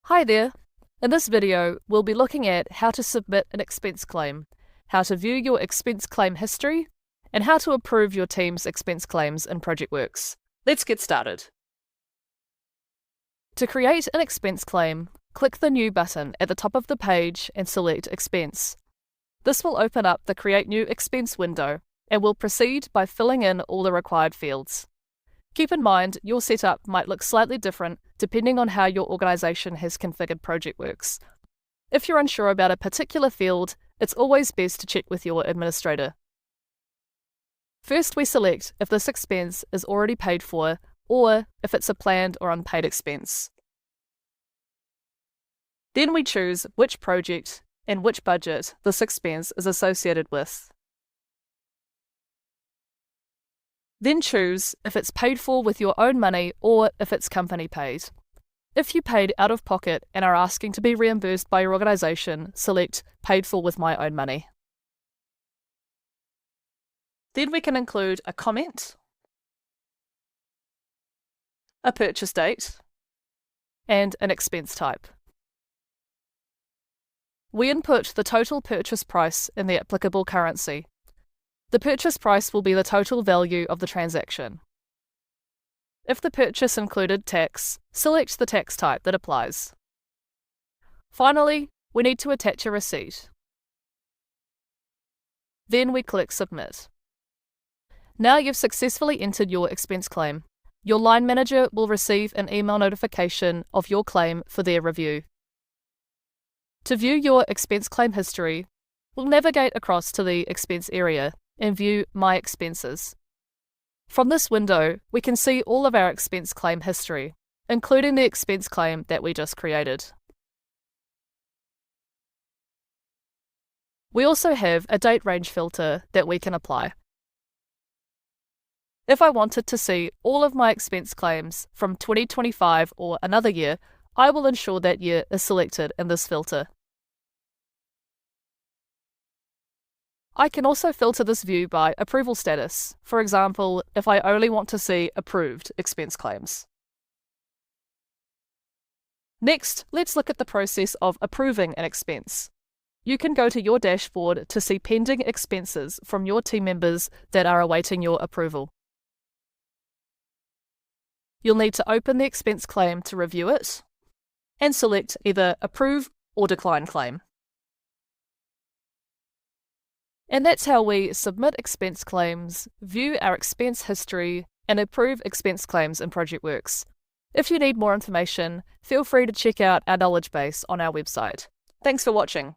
Hi there! In this video, we'll be looking at how to submit an expense claim, how to view your expense claim history, and how to approve your team's expense claims in Projectworks. Let's get started. To create an expense claim, click the New button at the top of the page and select Expense. This will open up the Create New Expense window, and we'll proceed by filling in all the required fields. Keep in mind, your setup might look slightly different depending on how your organisation has configured Projectworks. If you're unsure about a particular field, it's always best to check with your administrator. First, we select if this expense is already paid for or if it's a planned or unpaid expense. Then we choose which project and which budget this expense is associated with. Then choose if it's paid for with your own money or if it's company paid. If you paid out of pocket and are asking to be reimbursed by your organisation, select Paid for with my own money. Then we can include a comment, a purchase date, and an expense type. We input the total purchase price in the applicable currency. The purchase price will be the total value of the transaction. If the purchase included tax, select the tax type that applies. Finally, we need to attach a receipt. Then we click Submit. Now you've successfully entered your expense claim. Your line manager will receive an email notification of your claim for their review. To view your expense claim history, we'll navigate across to the expense area and view My Expenses. From this window, we can see all of our expense claim history, including the expense claim that we just created. We also have a date range filter that we can apply. If I wanted to see all of my expense claims from 2025 or another year, I will ensure that year is selected in this filter. I can also filter this view by approval status, for example, if I only want to see approved expense claims. Next, let's look at the process of approving an expense. You can go to your dashboard to see pending expenses from your team members that are awaiting your approval. You'll need to open the expense claim to review it, and select either Approve or Decline Claim. And that's how we submit expense claims, view our expense history, and approve expense claims in Projectworks. If you need more information, feel free to check out our knowledge base on our website. Thanks for watching.